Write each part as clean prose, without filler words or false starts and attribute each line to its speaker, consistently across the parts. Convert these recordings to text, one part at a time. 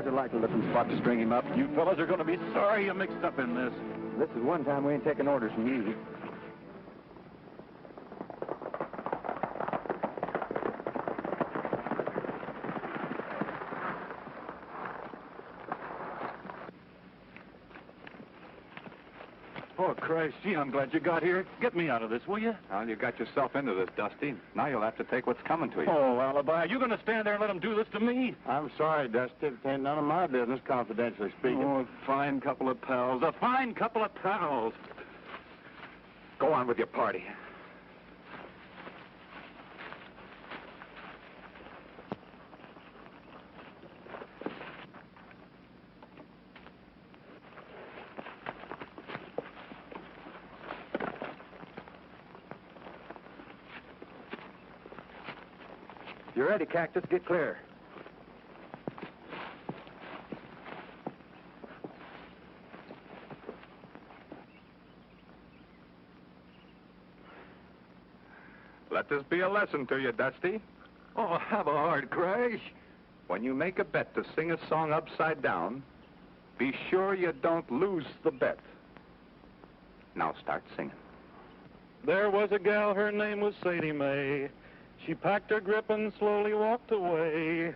Speaker 1: There's a likely looking spot to string him up.
Speaker 2: You fellas are going to be sorry you mixed up in this.
Speaker 1: This is one time we ain't taking orders from you.
Speaker 2: Oh, Christ, gee, I'm glad you got here. Get me out of this, will you?
Speaker 3: Well, you got yourself into this, Dusty. Now you'll have to take what's coming to you.
Speaker 2: Oh, Alibi, you going to stand there and let him do this to me?
Speaker 1: I'm sorry, Dusty. It ain't none of my business, confidentially speaking.
Speaker 2: Oh, a fine couple of pals. A fine couple of pals.
Speaker 3: Go on with your party.
Speaker 1: You're ready, Cactus. Get clear.
Speaker 3: Let this be a lesson to you, Dusty.
Speaker 2: Oh, have a heart, Crash.
Speaker 3: When you make a bet to sing a song upside down, be sure you don't lose the bet. Now start singing.
Speaker 4: There was a gal, her name was Sadie Mae. She packed her grip and slowly walked away.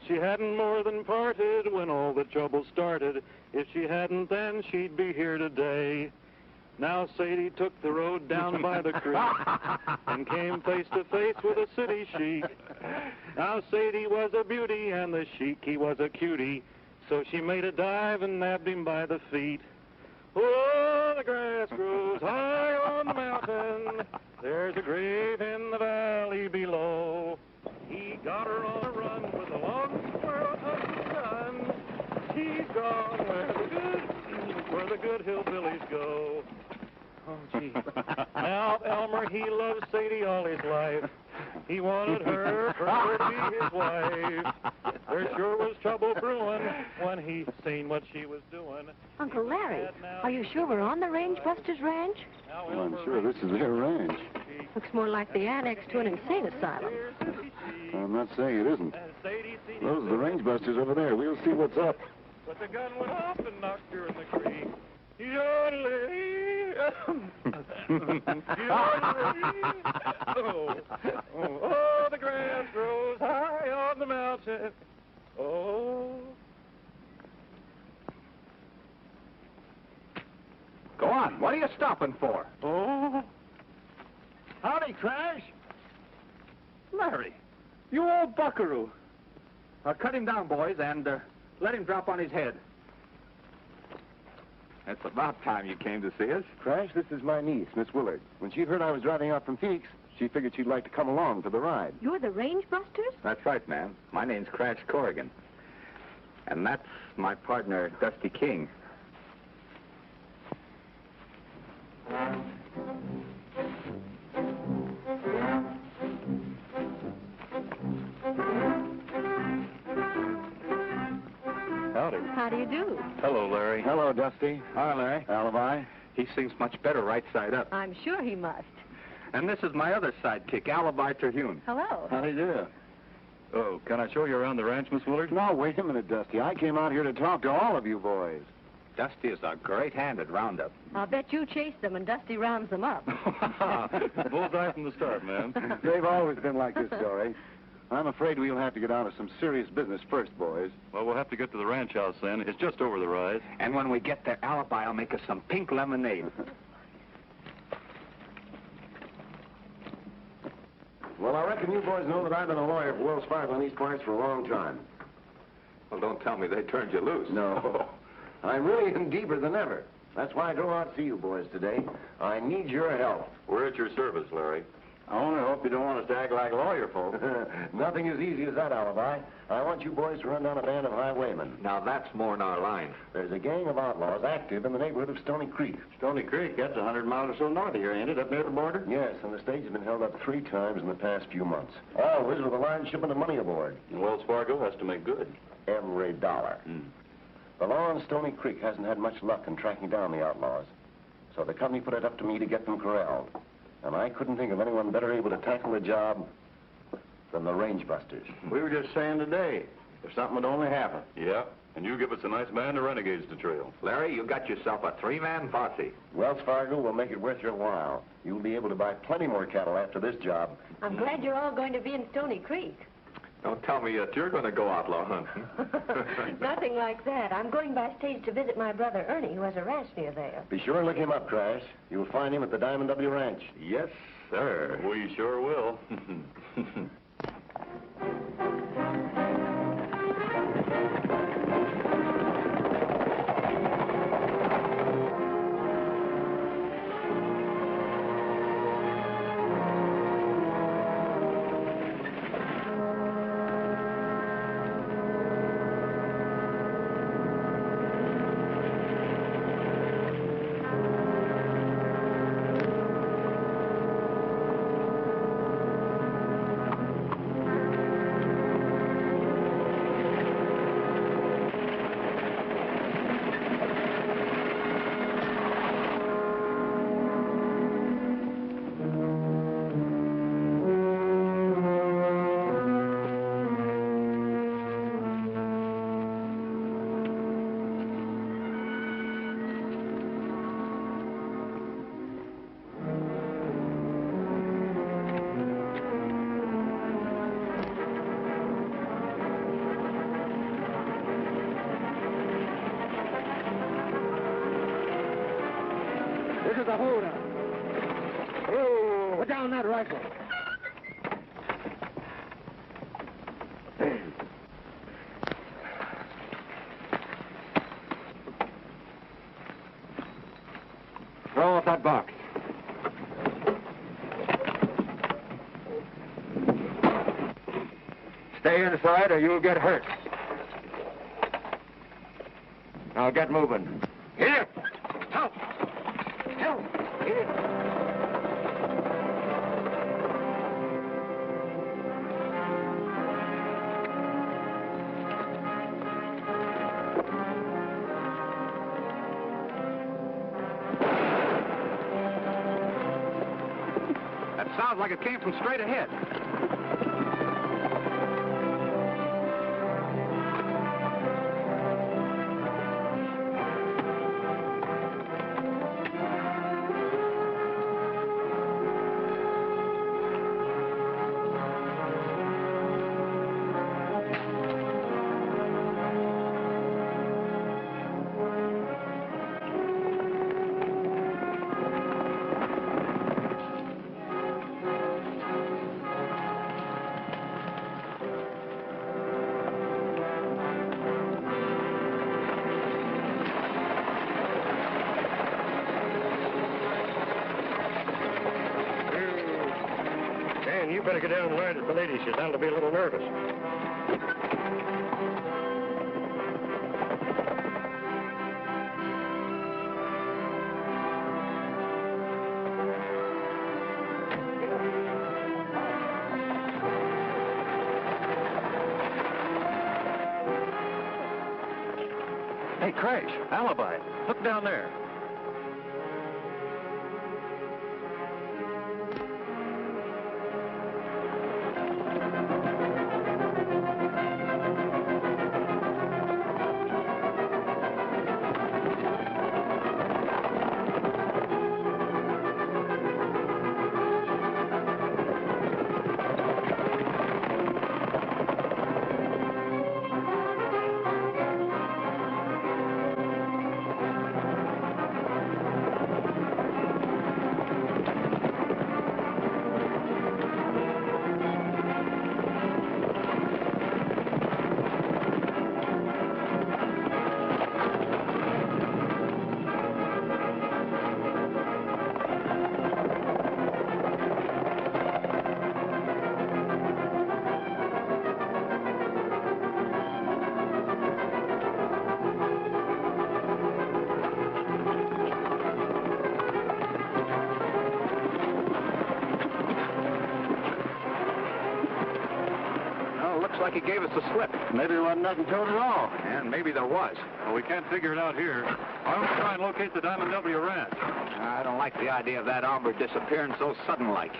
Speaker 4: She hadn't more than parted when all the trouble started. If she hadn't then, she'd be here today. Now Sadie took the road down by the creek and came face to face with a city chic. Now Sadie was a beauty and the chic, he was a cutie. So she made a dive and nabbed him by the feet. Oh, the grass grows high on the mountain. There's a grave in the valley below. He got her on a run with a long squirrel hunting gun. She's gone where the good hillbillies go. Oh, gee. Now Elmer, he loved Sadie all his life. He wanted her for her to be his wife. There sure was trouble brewing when he seen what she was doing.
Speaker 5: Uncle Larry, are you sure we're on the Rangebusters ranch?
Speaker 1: Well, I'm sure this is their ranch.
Speaker 5: Looks more like the annex to an insane asylum.
Speaker 1: I'm not saying it isn't. Those are the Rangebusters over there. We'll see what's up.
Speaker 4: But the gun went off and knocked her in the creek. Yodeling. Oh, the grass grows high on the mountain. Oh.
Speaker 3: Go on. What are you stopping for?
Speaker 2: Oh. Howdy, Crash. Larry, you old buckaroo.
Speaker 3: Cut him down, boys, and let him drop on his head. It's about time you came to see us.
Speaker 1: Crash, this is my niece, Miss Willard. When she heard I was driving out from Peaks, she figured she'd like to come along for the ride.
Speaker 5: You're the Rangebusters?
Speaker 3: That's right, ma'am. My name's Crash Corrigan. And that's my partner, Dusty King.
Speaker 2: Howdy.
Speaker 5: How do you do?
Speaker 2: Hello, Larry.
Speaker 1: Hello, Dusty. Hi, Larry. Alibi.
Speaker 3: He sings much better right side up.
Speaker 5: I'm sure he must.
Speaker 3: And this is my other sidekick, Alibi Terhune.
Speaker 5: Hello.
Speaker 1: How do you do?
Speaker 2: Oh, can I show you around the ranch, Miss Willard?
Speaker 1: No, wait a minute, Dusty. I came out here to talk to all of you boys.
Speaker 3: Dusty is a great hand at roundup.
Speaker 5: I'll bet you chase them and Dusty rounds them up.
Speaker 2: Bullseye from the start, man.
Speaker 1: They've always been like this, Dory. I'm afraid we'll have to get on to some serious business first, boys.
Speaker 2: Well, we'll have to get to the ranch house then. It's just over the rise.
Speaker 3: And when we get there, Alibi will make us some pink lemonade.
Speaker 6: Well, I reckon you boys know that I've been a lawyer for Wells Fargo in these parts for a long time.
Speaker 3: Well, don't tell me they turned you loose.
Speaker 6: No. I'm really in deeper than ever. That's why I drove out to see you boys today. I need your help.
Speaker 2: We're at your service, Larry.
Speaker 6: I only hope you don't want us to act like lawyer folk. Nothing as easy as that, Alibi. I want you boys to run down a band of highwaymen.
Speaker 3: Now, that's more in our line.
Speaker 6: There's a gang of outlaws active in the neighborhood of Stony Creek.
Speaker 1: Stony Creek, that's 100 miles or so north of here, ain't it? Up near the border?
Speaker 6: Yes, and the stage has been held up 3 times in the past few months. Always with a large shipment of money aboard.
Speaker 2: And Wells Fargo has to make good.
Speaker 6: Every dollar. The law on Stony Creek hasn't had much luck in tracking down the outlaws. So the company put it up to me to get them corralled. And I couldn't think of anyone better able to tackle the job than the Rangebusters.
Speaker 1: We were just saying today, if something would only happen.
Speaker 2: Yeah. And you give us a nice band of renegades to trail.
Speaker 3: Larry, you got yourself a three-man posse.
Speaker 6: Wells Fargo will make it worth your while. You'll be able to buy plenty more cattle after this job.
Speaker 5: I'm glad you're all going to be in Stony Creek.
Speaker 3: Don't tell me that you're going to go outlaw hunting.
Speaker 5: Nothing like that. I'm going by stage to visit my brother Ernie, who has a ranch near there.
Speaker 6: Be sure and look him up, Crash. You'll find him at the Diamond W Ranch.
Speaker 3: Yes, sir.
Speaker 2: We sure will.
Speaker 7: This is a holdup. Oh, put down that rifle. Throw off that box. Stay inside or you'll get hurt. Now get moving. Here! Help! Help! Here!
Speaker 3: That sounds like it came from straight ahead.
Speaker 7: You better get down and learn at the lady. She's bound to be a little nervous.
Speaker 4: Hey, Crash, alibi. Look down there.
Speaker 3: Looks like he gave us a slip.
Speaker 7: Maybe there wasn't nothing told at all.
Speaker 3: And maybe there was.
Speaker 2: Well, we can't figure it out here. Why don't we try and locate the Diamond W Ranch?
Speaker 3: I don't like the idea of that hombre disappearing so sudden-like.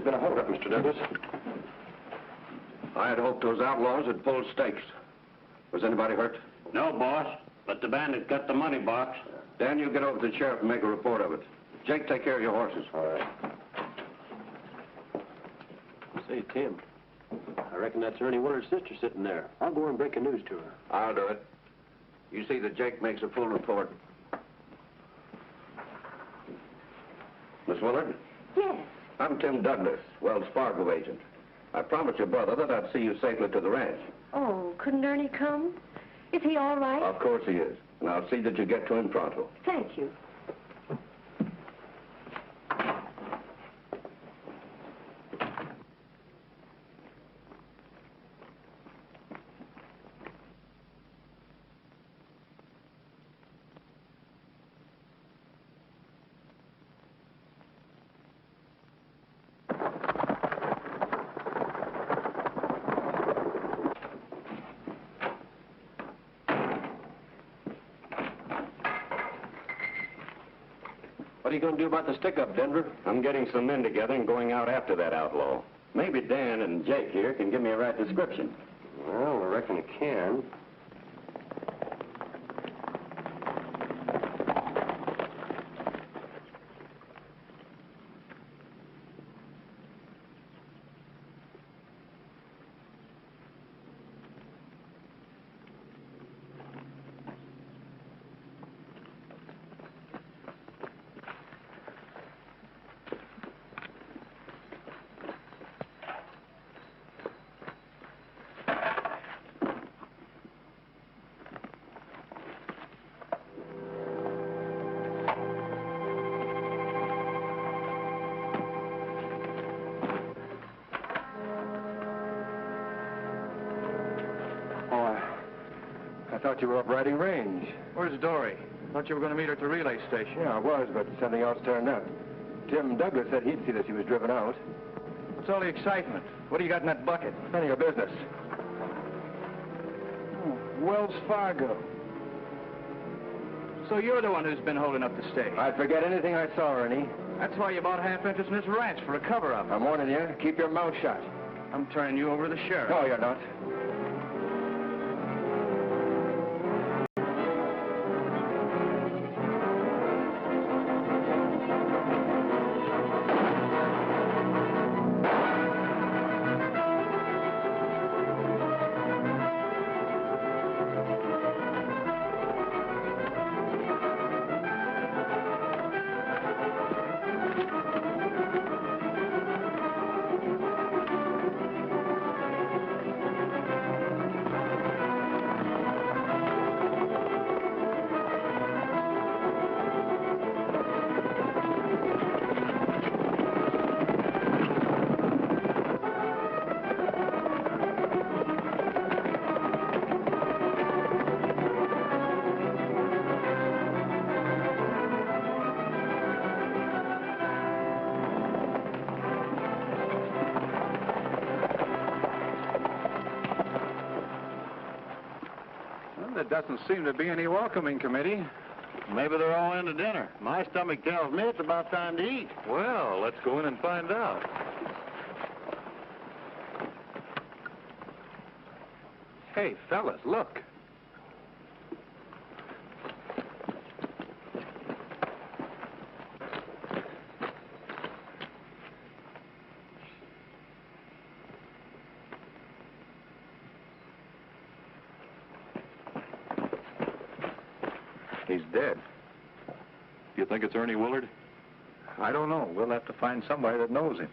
Speaker 6: been a holdup, Mr. Douglas. I had hoped those outlaws had pulled stakes. Was anybody hurt?
Speaker 8: No, boss, but the bandit got the money box.
Speaker 6: Dan, you get over to the sheriff and make a report of it. Jake, take care of your horses.
Speaker 9: All right. Say, Tim, I reckon that's Ernie Willard's sister sitting there. I'll go and break the news to her.
Speaker 6: I'll do it. You see that Jake makes a full report. Miss Willard?
Speaker 5: Yes.
Speaker 6: I'm Tim Douglas, Wells Fargo agent. I promised your brother that I'd see you safely to the ranch.
Speaker 5: Oh, couldn't Ernie come? Is he all right?
Speaker 6: Of course he is. And I'll see that you get to him pronto.
Speaker 5: Thank you.
Speaker 9: What are you going to do about the stick-up, Denver?
Speaker 8: I'm getting some men together and going out after that outlaw. Maybe Dan and Jake here can give me a right description.
Speaker 9: Well, I reckon it can.
Speaker 1: I thought you were up riding range.
Speaker 2: Where's Dory? Thought you were going to meet her at the relay station.
Speaker 1: Yeah, I was, but something else turned up. Tim Douglas said he'd see that she was driven out.
Speaker 2: What's all the excitement? What do you got in that bucket?
Speaker 1: None of your business.
Speaker 2: Oh, Wells Fargo. So you're the one who's been holding up the stake.
Speaker 1: I'd forget anything I saw, Ernie.
Speaker 2: That's why you bought half interest in this ranch, for a cover-up.
Speaker 1: I'm warning you, keep your mouth shut.
Speaker 2: I'm turning you over to the sheriff.
Speaker 1: No, you're not.
Speaker 3: There doesn't seem to be any welcoming committee.
Speaker 8: Maybe they're all in to dinner. My stomach tells me it's about time to eat.
Speaker 4: Well, let's go in and find out.
Speaker 3: Hey, fellas, look. He's dead.
Speaker 4: You think it's Ernie Willard?
Speaker 3: I don't know. We'll have to find somebody that knows him.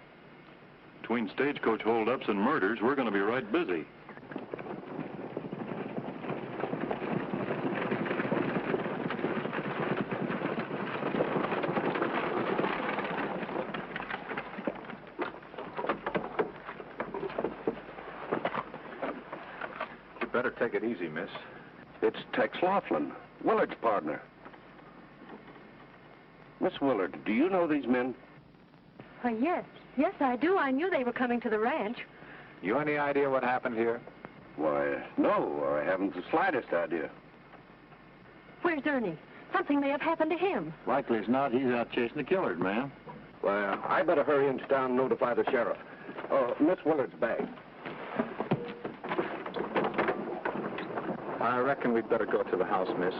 Speaker 4: Between stagecoach holdups and murders, we're going to be right busy.
Speaker 3: You better take it easy, miss.
Speaker 6: It's Tex Laughlin, Willard's partner. Miss Willard, do you know these men?
Speaker 5: Yes. Yes, I do. I knew they were coming to the ranch.
Speaker 3: You any idea what happened here?
Speaker 6: Why, no, I haven't the slightest idea.
Speaker 5: Where's Ernie? Something may have happened to him.
Speaker 8: Likely as not, he's out chasing the killer, ma'am.
Speaker 9: Well, I better hurry into town and notify the sheriff. Oh, Miss Willard's bag.
Speaker 3: I reckon we'd better go to the house, miss.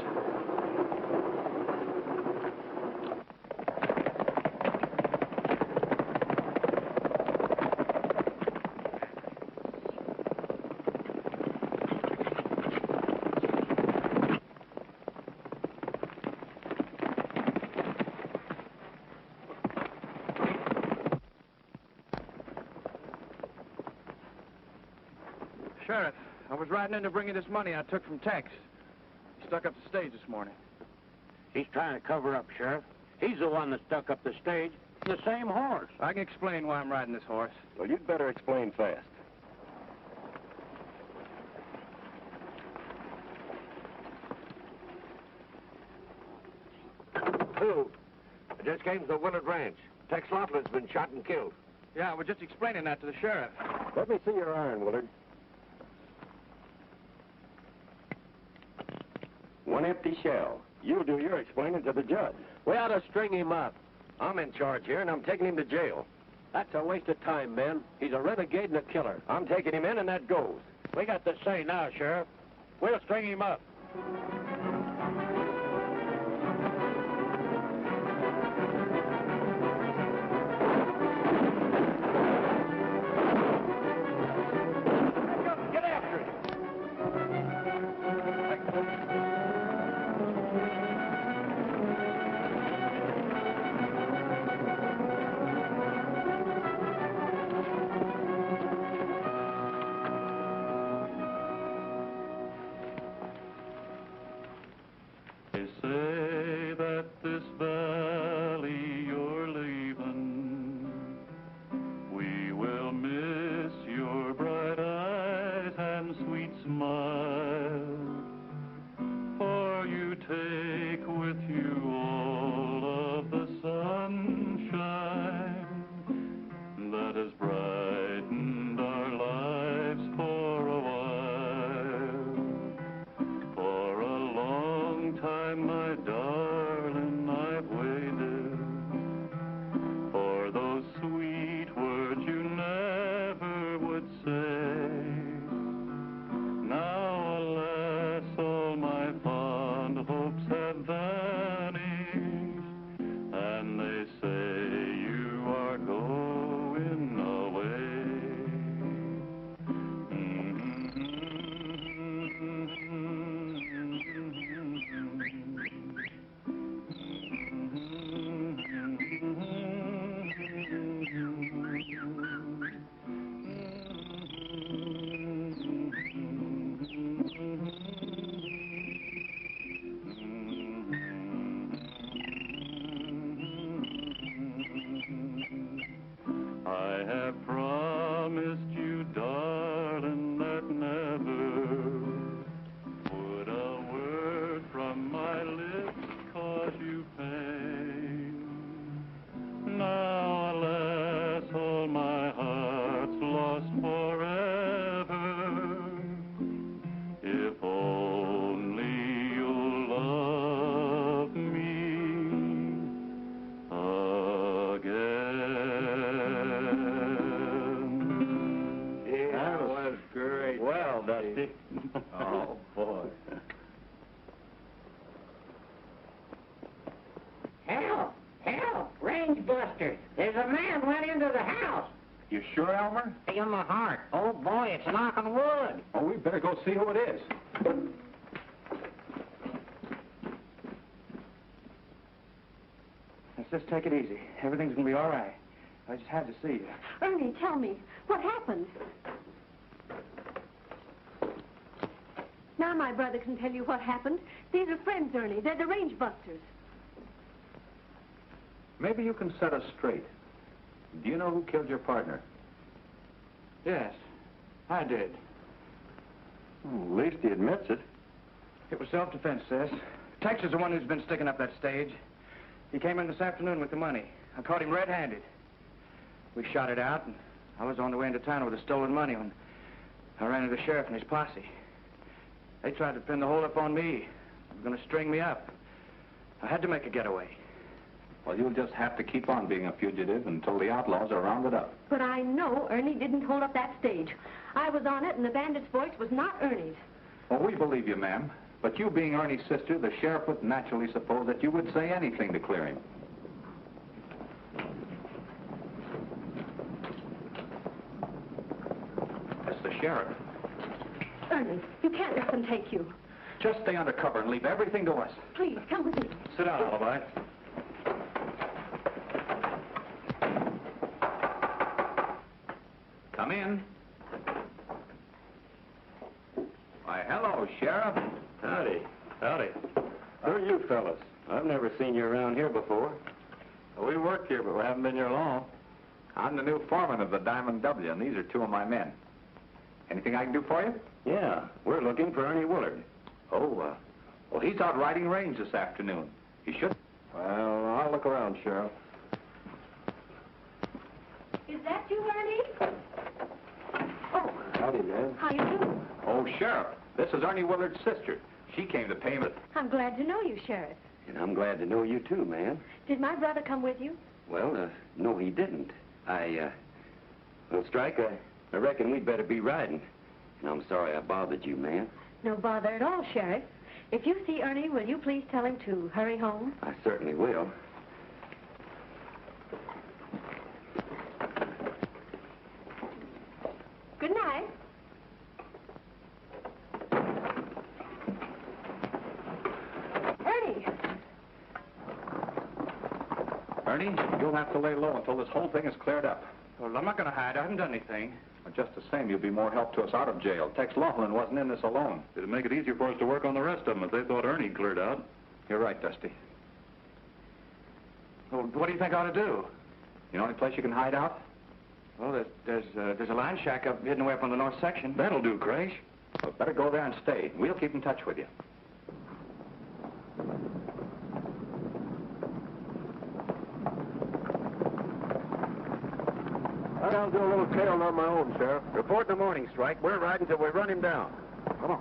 Speaker 2: Sheriff, I was riding in to bring you this money I took from Tex. He stuck up the stage this morning.
Speaker 7: He's trying to cover up, Sheriff. He's the one that stuck up the stage. The same horse.
Speaker 2: I can explain why I'm riding this horse.
Speaker 9: Well, you'd better explain fast. Who? I just came to the Willard Ranch. Tex Laughlin's been shot and killed.
Speaker 2: Yeah, we're just explaining that to the sheriff.
Speaker 9: Let me see your iron, Willard.
Speaker 8: One empty shell.
Speaker 9: You do your explaining to the judge. We ought to string him up. I'm in charge here, and I'm taking him to jail. That's a waste of time, man. He's a renegade and a killer. I'm taking him in, and that goes.
Speaker 7: We got the say now, Sheriff. We'll string him up.
Speaker 9: Get after him.
Speaker 4: They say that this valley you're leaving, we will miss your bright eyes and sweet smile, for you take with you all of the sunshine that has brightened our lives for a while. For a long time, my darling, I've waited for those sweet words you never would say. Now, alas, all my fond hopes have vanished, and they say you are going away. I have promised you, darling, that never would a word from my lips cause you pain. Now, alas, all my heart's lost forever. If only you'll love me again.
Speaker 9: Yeah, that was great. Well, Dusty.
Speaker 8: Oh, boy.
Speaker 7: Help! Help! Rangebuster! There's a man went into the house.
Speaker 3: You sure, Elmer?
Speaker 7: In the heart. Oh, boy, it's knocking wood.
Speaker 3: Oh, we better go see who it is.
Speaker 2: Let's just take it easy. Everything's gonna be all right. I just had to see you.
Speaker 5: Ernie, tell me, what happened? Now my brother can tell you what happened. These are friends, Ernie. They're the Rangebusters.
Speaker 3: Maybe you can set us straight. Do you know who killed your partner?
Speaker 2: Yes, I did.
Speaker 3: Well, at least he admits it.
Speaker 2: It was self-defense, sis. Tex is the one who's been sticking up that stage. He came in this afternoon with the money. I caught him red-handed. We shot it out, and I was on the way into town with the stolen money when I ran into the sheriff and his posse. They tried to pin the whole up on me. They were going to string me up. I had to make a getaway.
Speaker 3: Well, you'll just have to keep on being a fugitive until the outlaws are rounded up.
Speaker 5: But I know Ernie didn't hold up that stage. I was on it, and the bandit's voice was not Ernie's.
Speaker 3: Well, we believe you, ma'am. But you being Ernie's sister, the sheriff would naturally suppose that you would say anything to clear him. That's the sheriff.
Speaker 5: Ernie, you can't let them take you.
Speaker 3: Just stay under cover and leave everything to us.
Speaker 5: Please, come with me.
Speaker 2: Sit down, Alibi.
Speaker 3: Come in. Why, hello, Sheriff.
Speaker 8: Howdy. Howdy. Who are you fellas? I've never seen you around here before.
Speaker 3: We work here, but we haven't been here long. I'm the new foreman of the Diamond W, and these are two of my men. Anything I can do for you?
Speaker 8: Yeah, we're looking for Ernie Willard.
Speaker 3: Oh, well, he's out riding range this afternoon. He should.
Speaker 8: Well, I'll look around, Sheriff.
Speaker 5: Is that you, Ernie? Oh,
Speaker 8: Howdy, man.
Speaker 5: how you doing?
Speaker 3: Oh, Sheriff, this is Ernie Willard's sister. She came to pay me.
Speaker 5: I'm glad to know you, Sheriff.
Speaker 8: And I'm glad to know you too, man.
Speaker 5: Did my brother come with you?
Speaker 8: Well, no, he didn't. Well, Strike, I reckon we'd better be riding. And I'm sorry I bothered you, man.
Speaker 5: No bother at all, Sheriff. If you see Ernie, will you please tell him to hurry home?
Speaker 8: I certainly will.
Speaker 5: Good night. Ernie!
Speaker 3: Ernie, you'll have to lay low until this whole thing is cleared up.
Speaker 2: Well, I'm not going to hide. I haven't done anything.
Speaker 3: But just the same, you'll be more help to us out of jail. Tex Laughlin wasn't in this alone.
Speaker 4: It'd make it easier for us to work on the rest of them if they thought Ernie cleared out.
Speaker 3: You're right, Dusty.
Speaker 2: Well, what do you think I ought to do?
Speaker 3: You know any place you can hide out?
Speaker 2: Well, there's a line shack up hidden away up on the north section.
Speaker 4: That'll do, Crash.
Speaker 3: Well, better go there and stay. We'll keep in touch with you.
Speaker 9: I'll do a little tailing on my own, Sheriff.
Speaker 8: Report in the morning, Strike. We're riding till we run him down.
Speaker 9: Come on.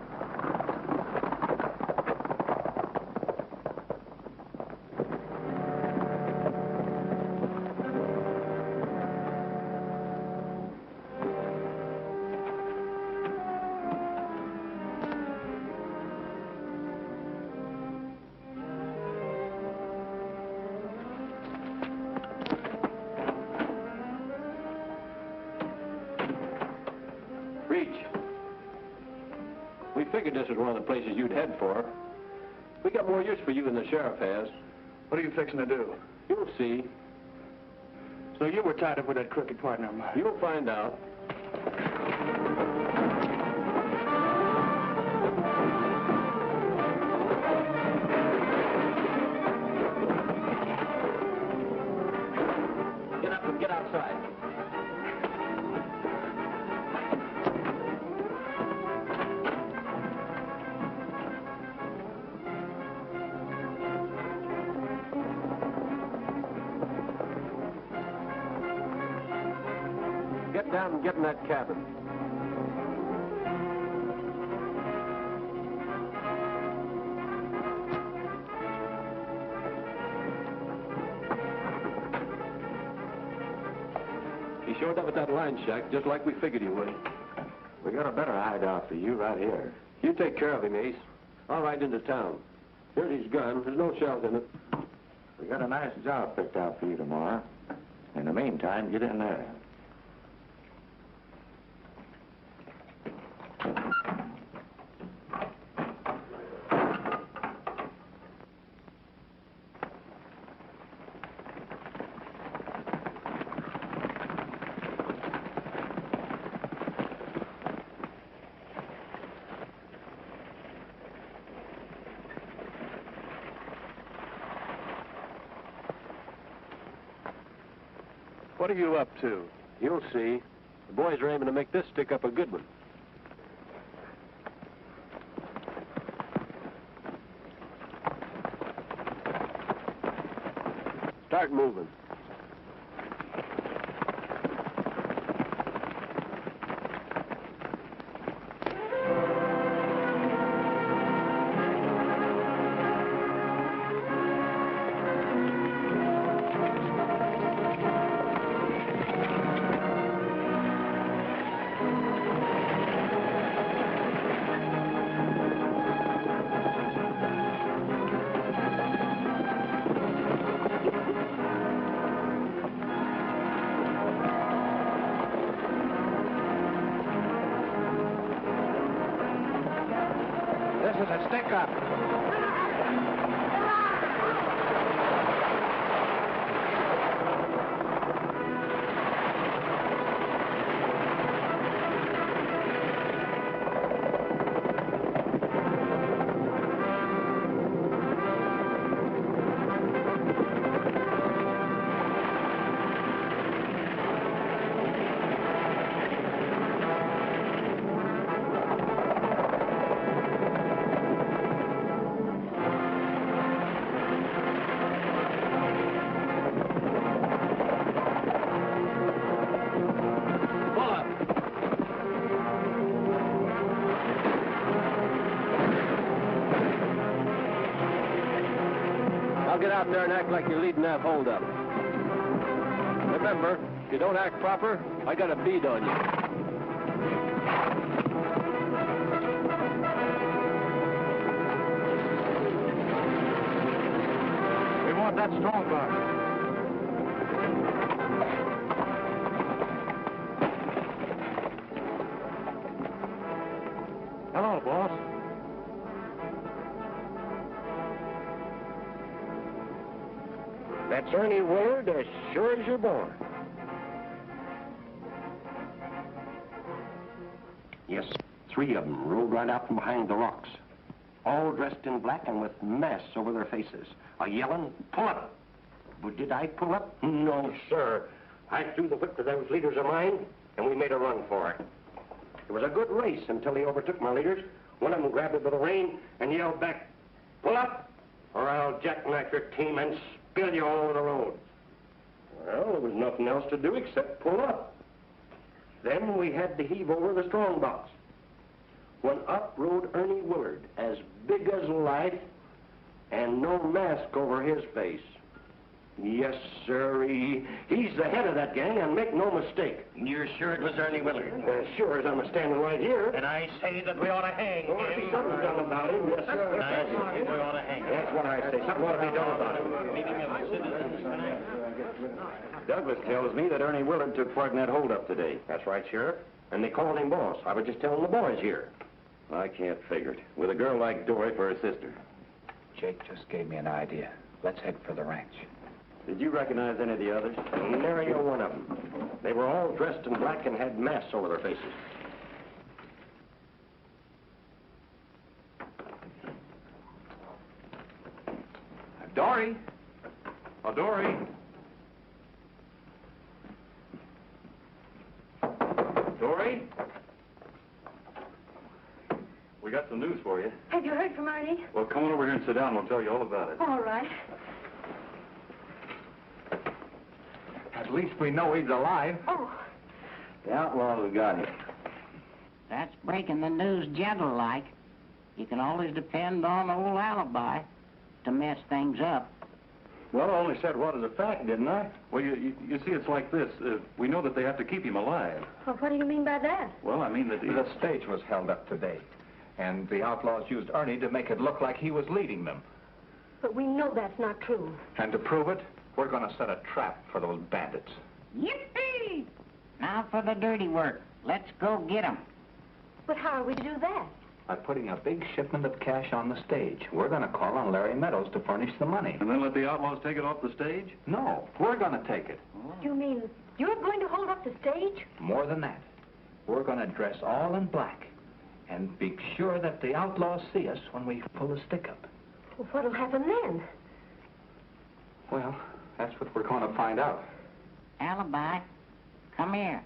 Speaker 8: Reach. We figured this was one of the places you'd head for. We got more use for you than the sheriff has.
Speaker 2: What are you fixing to do?
Speaker 8: You'll see.
Speaker 2: So you were tied up with that crooked partner of mine.
Speaker 8: You'll find out. Get up and get outside. Get down and get in that cabin. He showed up at that line shack just like we figured he would.
Speaker 6: We got a better hideout for you right here.
Speaker 8: You take care of him, Ace. I'll ride into town. Here's his gun. There's no shells in it.
Speaker 6: We got a nice job picked out for you tomorrow. In the meantime, get in there.
Speaker 4: What are you up to?
Speaker 8: You'll see. The boys are aiming to make this stick up a good one. Start moving.
Speaker 9: with a stick up. Get out there and act like you're leading that holdup. Remember, if you don't act proper, I got a bead on you.
Speaker 2: We want that strong box. Hello, boss.
Speaker 9: That's Ernie Willard as sure as you're born.
Speaker 6: Yes, 3 of them rode right out from behind the rocks, all dressed in black and with masks over their faces, yelling, "Pull up!" But did I pull up?
Speaker 9: No, sir. I threw the whip to those leaders of mine, and we made a run for it. It was a good race until he overtook my leaders. One of them grabbed it by the rein and yelled back, "Pull up, or I'll jackknife your team and spill you all over the road." Well, there was nothing else to do except pull up. Then we had to heave over the strong box. When up rode Ernie Willard, as big as life, and no mask over his face. Yes, sir, he's the head of that gang, and make no mistake.
Speaker 8: You're sure it was Ernie Willard?
Speaker 9: Sure as I'm standing right here.
Speaker 8: And I say that we ought to hang
Speaker 9: Ought to be
Speaker 8: him.
Speaker 9: something done about him, yes, sir.
Speaker 8: I say we ought to hang him.
Speaker 9: That's what I say. Something ought to be done about him.
Speaker 8: Douglas tells me that Ernie Willard took part in that holdup today.
Speaker 9: That's right, Sheriff. And they called him boss. I was just telling the boys here.
Speaker 8: I can't figure it. With a girl like Dory for her sister.
Speaker 10: Jake just gave me an idea. Let's head for the ranch.
Speaker 8: Did you recognize any of the others?
Speaker 9: Nary a one of them. They were all dressed in black and had masks over their faces.
Speaker 3: Dory! Oh, Dory! Dory? We got some news for you.
Speaker 5: Have you heard from Ernie?
Speaker 3: Well, come on over here and sit down. We'll tell you all about it.
Speaker 5: All right.
Speaker 10: At least we know he's alive.
Speaker 5: Oh,
Speaker 8: The outlaws have got him.
Speaker 11: That's breaking the news gentle-like. You can always depend on old Alibi to mess things up.
Speaker 2: Well, I only said what is a fact, didn't I?
Speaker 3: Well, you see, it's like this. We know that they have to keep him alive.
Speaker 5: well, what do you mean by that?
Speaker 3: Well, I mean that
Speaker 10: The stage was held up today, and the outlaws used Ernie to make it look like he was leading them.
Speaker 5: But we know that's not true.
Speaker 10: And to prove it, we're going to set a trap for those bandits.
Speaker 11: Yippee! Now for the dirty work. Let's go get 'em.
Speaker 5: But how are we to do that?
Speaker 10: By putting a big shipment of cash on the stage. We're going to call on Larry Meadows to furnish the money.
Speaker 3: And then let the outlaws take it off the stage?
Speaker 10: No, we're going to take it.
Speaker 5: You mean you're going to hold up the stage?
Speaker 10: More than that. We're going to dress all in black and be sure that the outlaws see us when we pull the stick up.
Speaker 5: Well, what'll happen then?
Speaker 10: Well, that's what we're going to find out.
Speaker 11: Alibi, come here.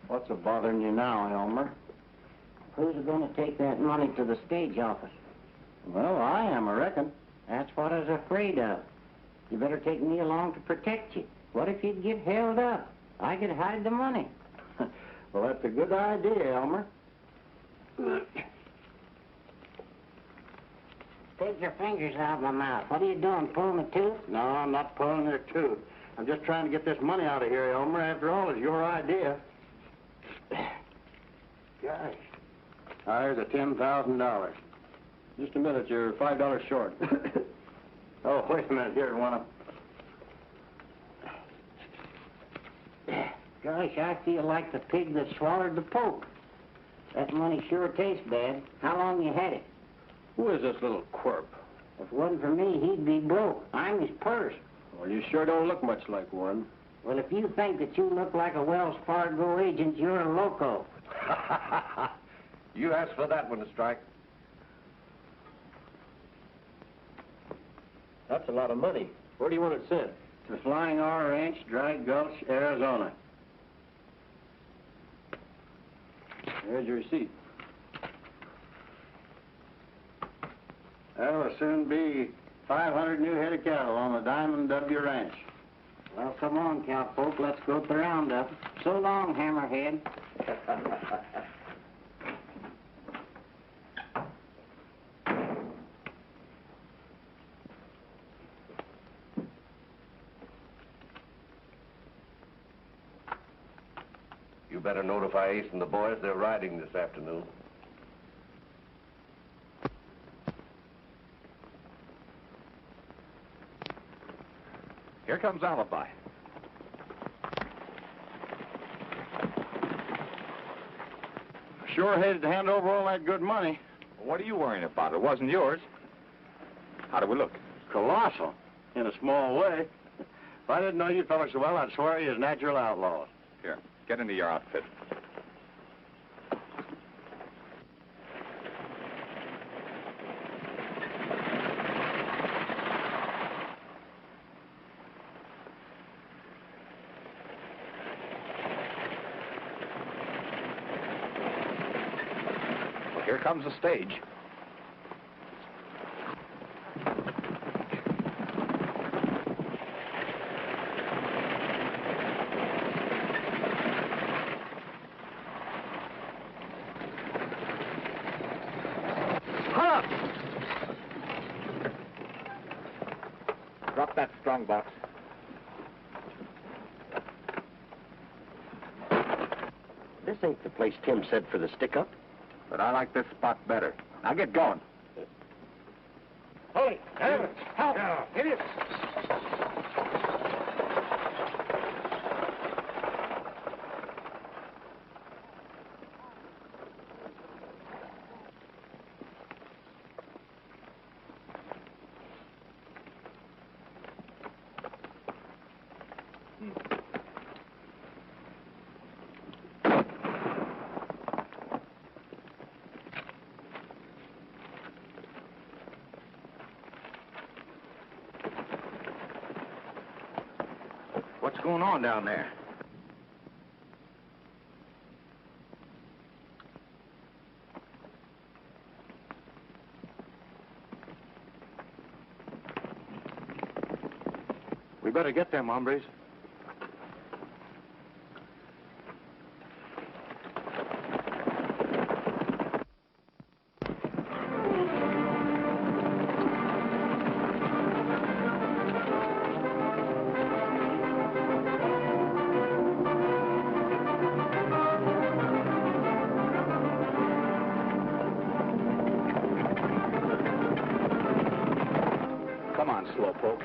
Speaker 7: What's a bothering you now, Elmer?
Speaker 11: Who's going to take that money to the stage office?
Speaker 7: Well, I am, I reckon.
Speaker 11: That's what I was afraid of. You better take me along to protect you. What if you'd get held up? I could hide the money.
Speaker 7: Well, that's a good idea, Elmer.
Speaker 11: Take your fingers out of my mouth. What are you doing, pulling a tooth?
Speaker 7: No, I'm not pulling their tooth. I'm just trying to get this money out of here, Elmer. After all, it's your idea. Gosh. There's a $10,000. Just a minute, you're $5 short. Oh, wait a minute. Here, one of...
Speaker 11: Gosh, I feel like the pig that swallowed the poke. That money sure tastes bad. How long you had it?
Speaker 7: Who is this little quirp?
Speaker 11: If it wasn't for me, he'd be broke. I'm his purse.
Speaker 7: Well, you sure don't look much like one.
Speaker 11: Well, if you think that you look like a Wells Fargo agent, you're a loco.
Speaker 9: You asked for that one, Strike.
Speaker 7: That's a lot of money. Where do you want it sent?
Speaker 11: To Flying R Ranch, Dry Gulch, Arizona.
Speaker 7: Here's your receipt.
Speaker 12: There will soon be 500 new head of cattle on the Diamond W Ranch.
Speaker 11: Well, come on, cowpoke, let's go to the roundup. So long, hammerhead.
Speaker 9: You better notify Ace and the boys they're riding this afternoon.
Speaker 3: Here comes Alibi.
Speaker 12: Sure hated to hand over all that good money.
Speaker 3: What are you worrying about? It wasn't yours. How do we look?
Speaker 12: Colossal, in a small way. If I didn't know you fellas so well, I'd swear you as natural outlaws.
Speaker 3: Here, get into your outfit. Here comes the stage. Drop that strong box.
Speaker 9: This ain't the place Tim said for the stick-up.
Speaker 3: But I like this spot better. Now get going.
Speaker 9: Holy, help! Help! Hit it!
Speaker 3: What's going on down there?
Speaker 2: We better get them, hombres.
Speaker 3: Come on, slowpoke.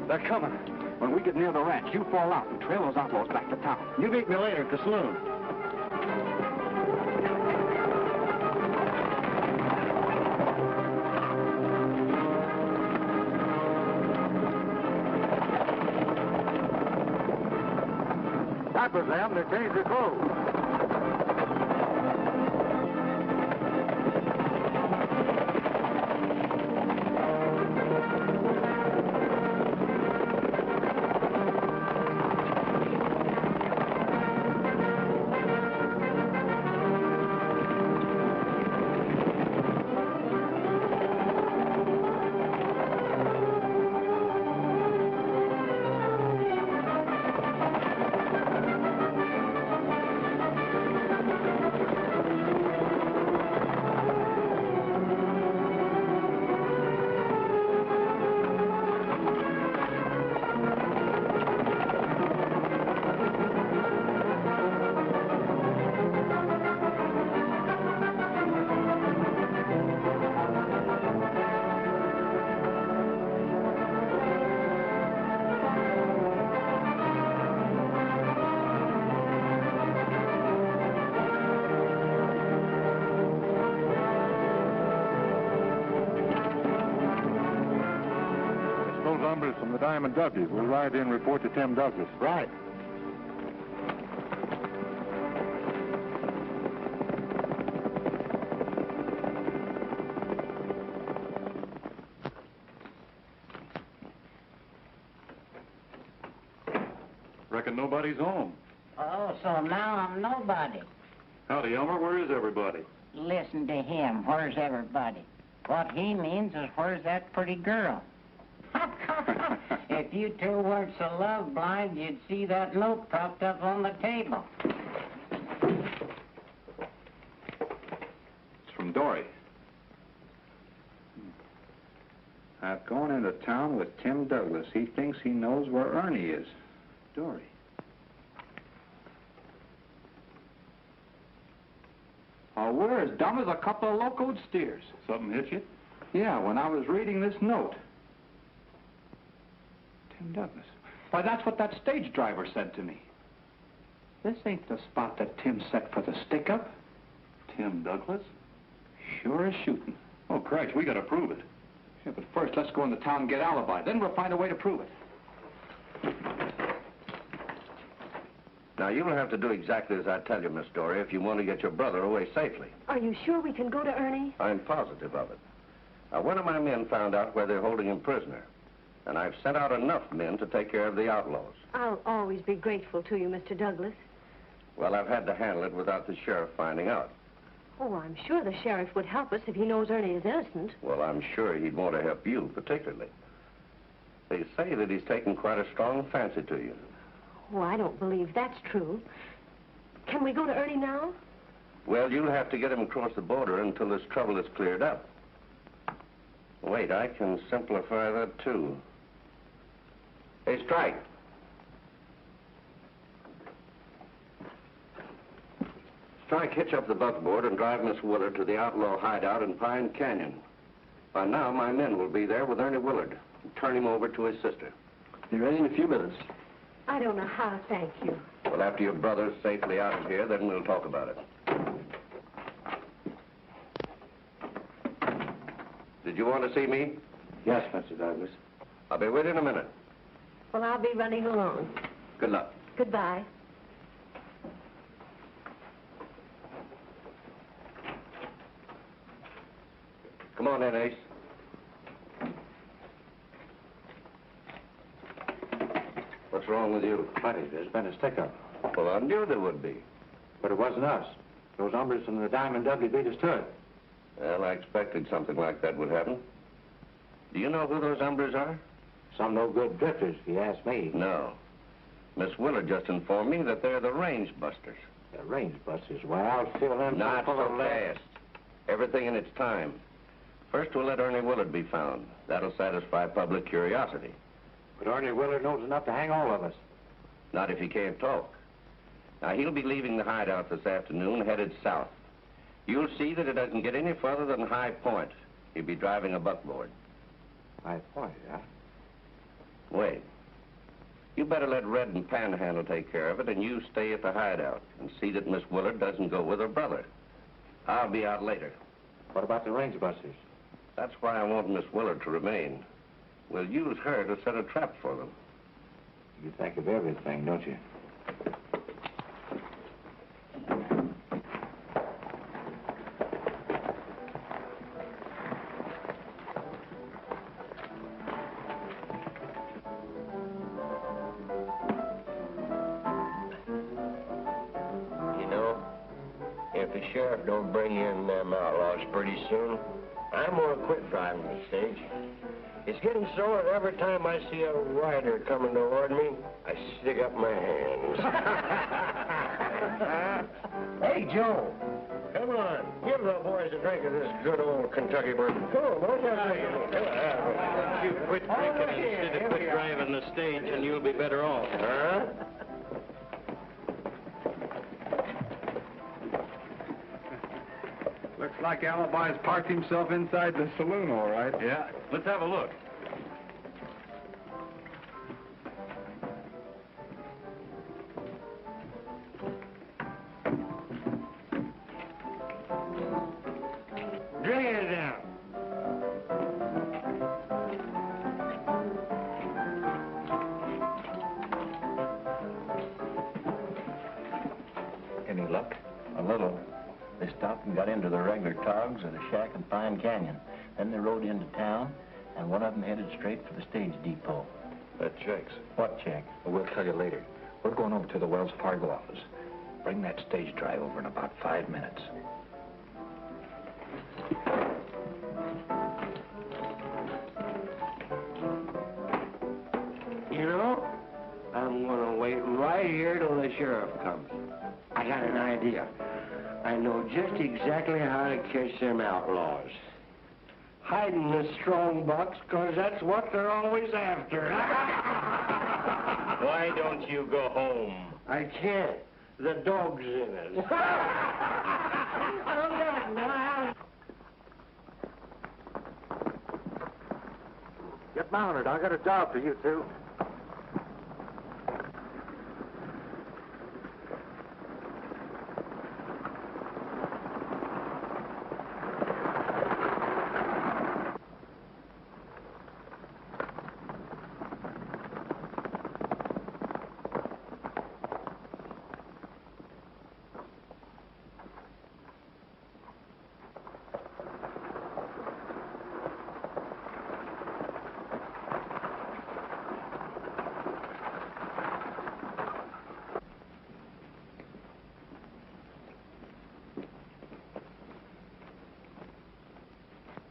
Speaker 2: They're coming. When we get near the ranch, you fall out and trail those outlaws back to town.
Speaker 12: You meet me later at the saloon.
Speaker 2: That was them. They changed their clothes.
Speaker 3: hombres from the Diamond W. We'll ride in and report to Tim Douglas.
Speaker 12: Right.
Speaker 3: Reckon nobody's home.
Speaker 11: Oh, so now I'm nobody.
Speaker 3: Howdy, Elmer. Where is everybody?
Speaker 11: Listen to him. Where's everybody? What he means is where's that pretty girl? If you two weren't so love blind, you'd see that note propped up on the table.
Speaker 3: It's from Dory.
Speaker 10: I've gone into town with Tim Douglas. He thinks he knows where Ernie is. Dory. Oh, we're as dumb as a couple of locoed steers.
Speaker 3: Something hit you?
Speaker 10: Yeah, when I was reading this note. Tim Douglas. Why, that's what that stage driver said to me. This ain't the spot that Tim set for the stick-up.
Speaker 3: Tim Douglas?
Speaker 10: Sure as shooting.
Speaker 3: Oh, Christ, we gotta prove it.
Speaker 10: Yeah, but first, let's go into town and get alibi. Then we'll find a way to prove it.
Speaker 9: Now, you'll have to do exactly as I tell you, Miss Dory, if you want to get your brother away safely.
Speaker 5: Are you sure we can go to Ernie?
Speaker 9: I'm positive of it. Now, one of my men found out where they're holding him prisoner, and I've sent out enough men to take care of the outlaws.
Speaker 5: I'll always be grateful to you, Mr. Douglas.
Speaker 9: Well, I've had to handle it without the sheriff finding out.
Speaker 5: Oh, I'm sure the sheriff would help us if he knows Ernie is innocent.
Speaker 9: Well, I'm sure he'd want to help you, particularly. They say that he's taken quite a strong fancy to you.
Speaker 5: Oh, I don't believe that's true. Can we go to Ernie now?
Speaker 9: Well, you'll have to get him across the border until this trouble is cleared up. Wait, I can simplify that, too. Hey, Strike. Strike, hitch up the buckboard and drive Miss Willard to the outlaw hideout in Pine Canyon. By now, my men will be there with Ernie Willard. Turn him over to his sister.
Speaker 6: Be ready in a few minutes.
Speaker 5: I don't know how to thank you.
Speaker 9: Well, after your brother's safely out of here, then we'll talk about it. Did you want to see me?
Speaker 10: Yes, Mr. Douglas.
Speaker 9: I'll be with you in a minute.
Speaker 5: Well, I'll be running along.
Speaker 9: Good luck.
Speaker 5: Goodbye.
Speaker 9: Come on in, Ace. What's wrong with you?
Speaker 2: Buddy, there's been a stick-up.
Speaker 9: Well, I knew there would be.
Speaker 2: But it wasn't us. Those hombres from the Diamond W beat us to it.
Speaker 9: Well, I expected something like that would happen. Do you know who those hombres are?
Speaker 2: Some no-good drifters, if you ask me.
Speaker 9: No. Miss Willard just informed me that they're the Rangebusters.
Speaker 2: The Rangebusters? Well, I'll fill them
Speaker 9: Not
Speaker 2: full
Speaker 9: so
Speaker 2: of lead.
Speaker 9: fast. Everything in its time. First, we'll let Ernie Willard be found. That'll satisfy public curiosity.
Speaker 2: But Ernie Willard knows enough to hang all of us.
Speaker 9: Not if he can't talk. Now, he'll be leaving the hideout this afternoon, headed south. You'll see that it doesn't get any further than High Point. He'll be driving a buckboard.
Speaker 2: High Point, huh?
Speaker 9: Wait. You better let Red and Panhandle take care of it, and you stay at the hideout and see that Miss Willard doesn't go with her brother. I'll be out later.
Speaker 2: What about the Rangebusters?
Speaker 9: That's why I want Miss Willard to remain. We'll use her to set a trap for them.
Speaker 2: You think of everything, don't you?
Speaker 9: You know, if the sheriff don't bring in them outlaws pretty soon, I'm gonna quit driving the stage. It's getting so that every time I see a rider coming toward me, I stick up my hands. Hey, Joe, come on. Give the boys a drink of this good old Kentucky bourbon. Come on, boys.
Speaker 12: You quit drinking instead of quit driving the stage, and you'll be better off.
Speaker 9: Huh?
Speaker 3: Looks like Alibi's parked himself inside the saloon, all right.
Speaker 12: Yeah, let's have a look.
Speaker 9: Drink it down.
Speaker 10: good luck. A little. They stopped and got into the regular togs of the shack in Pine Canyon. Then they rode into town, and one of them headed straight for the stage depot.
Speaker 3: That checks.
Speaker 10: What check?
Speaker 3: Well, we'll tell you later. We're going over to the Wells Fargo office. Bring that stage drive over in about 5 minutes.
Speaker 9: You know, I'm gonna wait right here till the sheriff comes. I got an idea. I know just exactly how to catch them outlaws. Hide in the strong box, 'cause that's what they're always after.
Speaker 12: Why don't you go home?
Speaker 9: I can't. The dog's in it.
Speaker 2: Get mounted. I got a job for you two.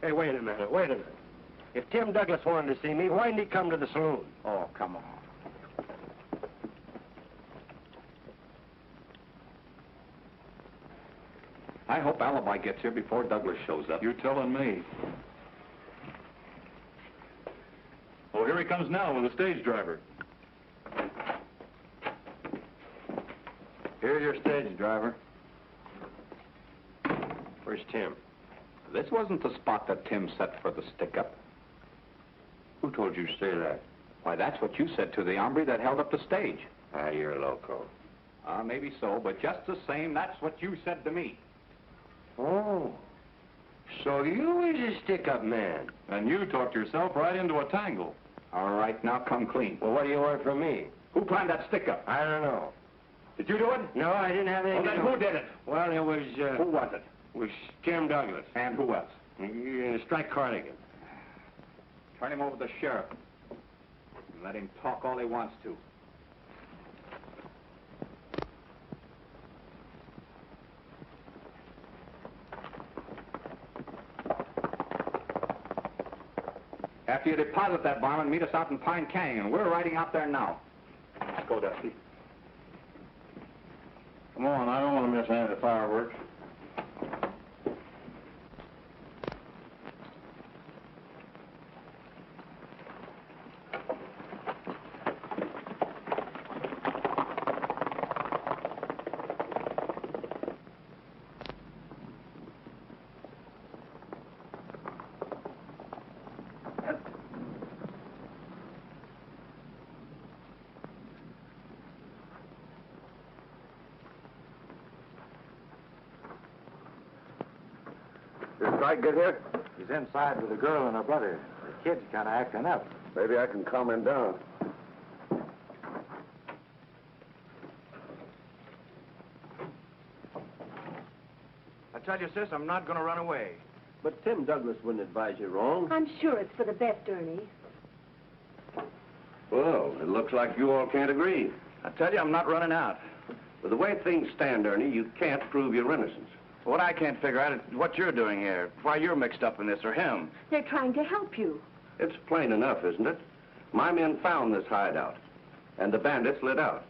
Speaker 9: Hey, wait a minute. If Tim Douglas wanted to see me, why didn't he come to the saloon?
Speaker 3: Oh, come on. I hope Alibi gets here before Douglas shows up.
Speaker 4: You're telling me. Oh, here he comes now with the stage driver.
Speaker 9: Here's your stage driver. Where's Tim?
Speaker 3: This wasn't the spot that Tim set for the stick-up.
Speaker 9: Who told you to say that?
Speaker 3: Why, that's what you said to the hombre that held up the stage.
Speaker 9: Ah, you're loco.
Speaker 3: Maybe so, but just the same, that's what you said to me.
Speaker 9: Oh, so you was a stick-up man.
Speaker 4: And you talked yourself right into a tangle.
Speaker 3: All right, now come clean.
Speaker 9: Well, what do you want from me?
Speaker 3: Who planned that stick-up?
Speaker 9: I don't know.
Speaker 3: Did you do it?
Speaker 9: No, I didn't have anything
Speaker 3: Well,
Speaker 9: to
Speaker 3: then
Speaker 9: do.
Speaker 3: who did it?
Speaker 9: Well, it was,
Speaker 3: Who was it?
Speaker 9: was Tim Douglas.
Speaker 3: And who else?
Speaker 9: Strike Cardigan.
Speaker 3: Turn him over to the sheriff. And let him talk all he wants to. After you deposit that varmint, meet us out in Pine Canyon. We're riding out there now. Let's go, Dusty.
Speaker 12: Come on, I don't want to miss any of the fireworks.
Speaker 1: Did Strike get here?
Speaker 2: He's inside with a girl and her brother. The kid's kind of acting up.
Speaker 1: Maybe I can calm him down.
Speaker 2: I tell you, sis, I'm not going to run away.
Speaker 9: But Tim Douglas wouldn't advise you wrong.
Speaker 5: I'm sure it's for the best, Ernie.
Speaker 9: Well, it looks like you all can't agree.
Speaker 2: I tell you, I'm not running out.
Speaker 9: With the way things stand, Ernie, you can't prove your innocence.
Speaker 2: What I can't figure out is what you're doing here. Why you're mixed up in this, or him.
Speaker 5: They're trying to help you.
Speaker 9: It's plain enough, isn't it? My men found this hideout, and the bandits lit out.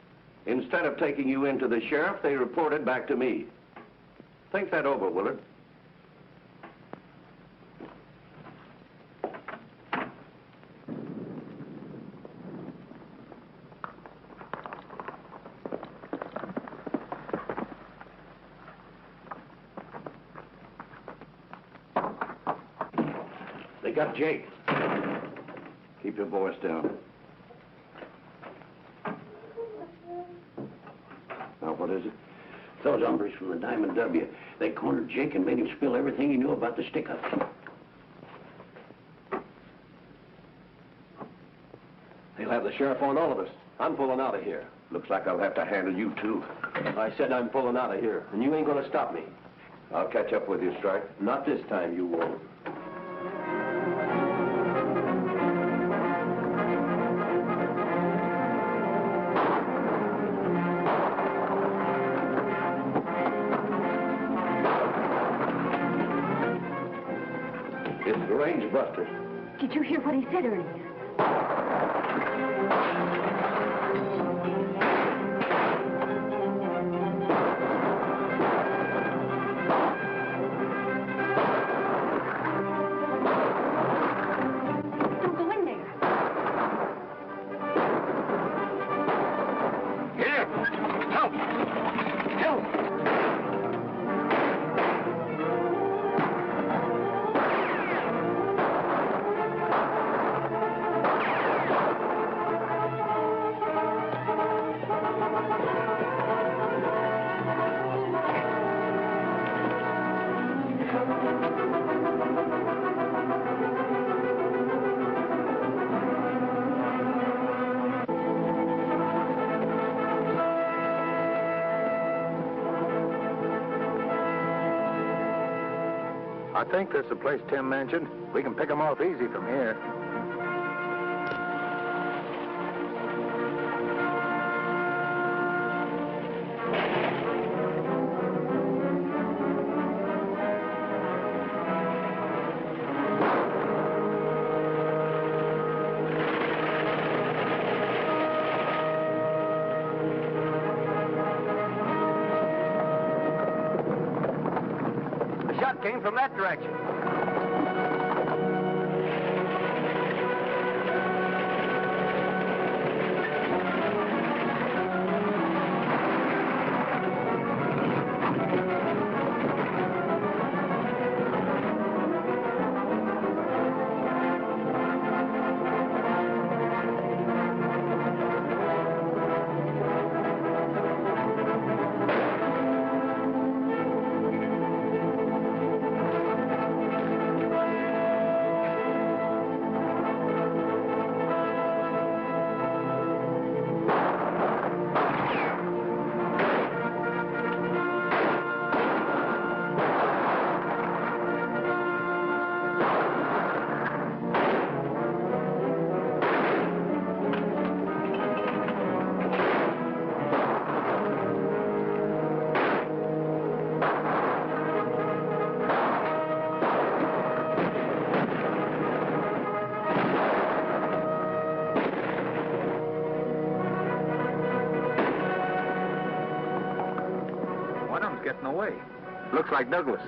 Speaker 9: Instead of taking you into the sheriff, they reported back to me. Think that over, Willard. They got Jake. Keep your voice down. Now, what is it? Those hombres from the Diamond W. They cornered Jake and made him spill everything he knew about the stick-up. They'll have the sheriff on all of us. I'm pulling out of here.
Speaker 6: Looks like I'll have to handle you, too.
Speaker 9: I said I'm pulling out of here, and you ain't gonna stop me.
Speaker 6: I'll catch up with you, Strike.
Speaker 9: Not this time, you won't.
Speaker 6: It's the Rangebuster.
Speaker 5: Did you hear what he said, Ernie? Don't go in there.
Speaker 6: Here! Help! Help!
Speaker 3: I think this is the place Tim mentioned. We can pick them off easy from here.
Speaker 2: The shot came from that direction.
Speaker 3: One of them's getting away. Looks like Douglas.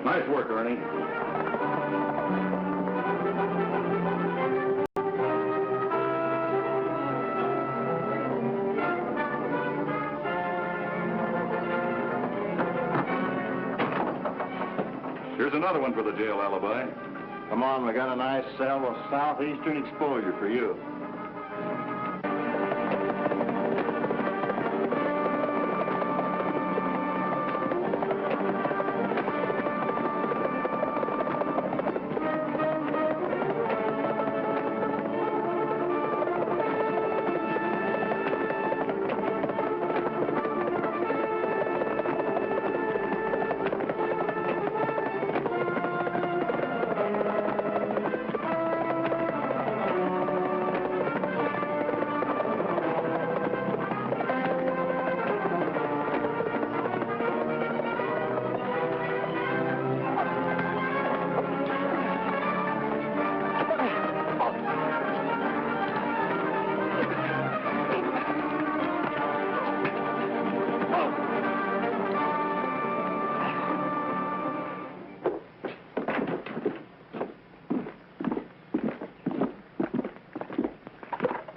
Speaker 3: Nice work, Ernie.
Speaker 12: Here's another one for the jail alibi.
Speaker 7: Come on, we got a nice cell of southeastern exposure for you.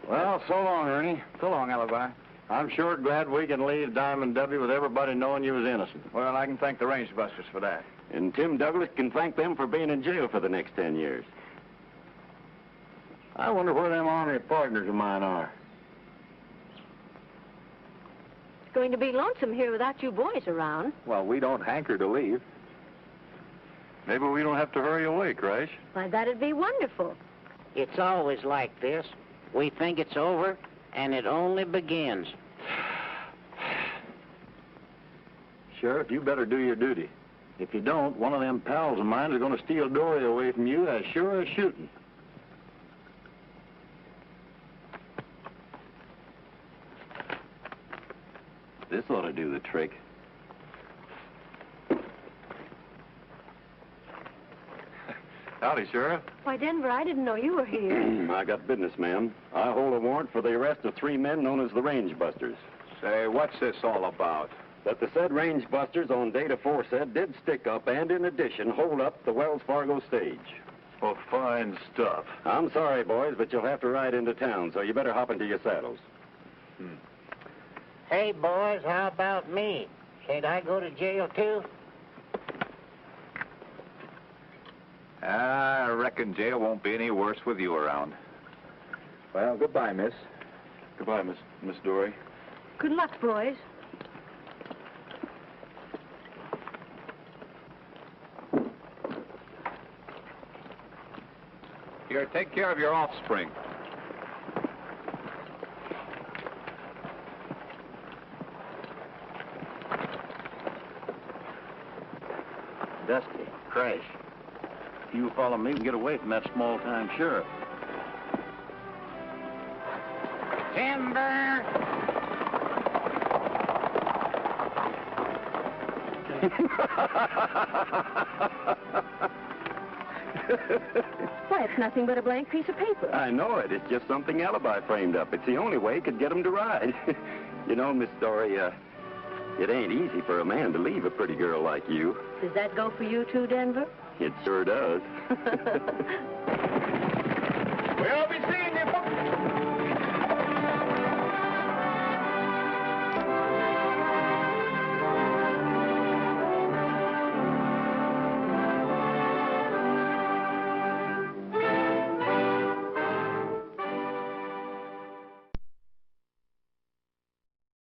Speaker 12: Well, so long, Ernie.
Speaker 3: So long, Alibi.
Speaker 12: I'm sure glad we can leave Diamond W with everybody knowing you was innocent.
Speaker 3: Well, I can thank the Rangebusters for that.
Speaker 8: And Tim Douglas can thank them for being in jail for the next 10 years.
Speaker 12: I wonder where them Army partners of mine are.
Speaker 5: It's going to be lonesome here without you boys around.
Speaker 3: Well, we don't hanker to leave.
Speaker 12: Maybe we don't have to hurry away, Crash.
Speaker 5: Why, that'd be wonderful.
Speaker 11: It's always like this. We think it's over, and it only begins.
Speaker 12: Sheriff, you better do your duty. If you don't, one of them pals of mine is going to steal Dory away from you as sure as shooting.
Speaker 8: This ought to do the trick.
Speaker 3: Howdy, Sheriff.
Speaker 5: Why, Denver, I didn't know you were here.
Speaker 8: I got business, ma'am. I hold a warrant for the arrest of 3 men known as the Rangebusters.
Speaker 3: Say, what's this all about?
Speaker 8: That the said Rangebusters on date aforesaid did stick up and, in addition, hold up the Wells Fargo stage.
Speaker 3: Oh, fine stuff.
Speaker 8: I'm sorry, boys, but you'll have to ride into town, so you better hop into your saddles.
Speaker 11: Hey, boys, how about me? Can't I go to jail, too?
Speaker 3: I reckon jail won't be any worse with you around. Well, goodbye, miss.
Speaker 12: Goodbye, Miss Dory.
Speaker 5: Good luck, boys.
Speaker 3: Here, take care of your offspring.
Speaker 10: Dusty, Crash. You follow me and get away from that small-time sheriff.
Speaker 11: Timber!
Speaker 5: Why, it's nothing but a blank piece of paper.
Speaker 8: I know it. It's just something Alibi framed up. It's the only way he could get 'em to ride. You know, Miss Dory, it ain't easy for a man to leave a pretty girl like you.
Speaker 5: Does that go for you, too, Denver?
Speaker 8: It sure does.
Speaker 3: We'll be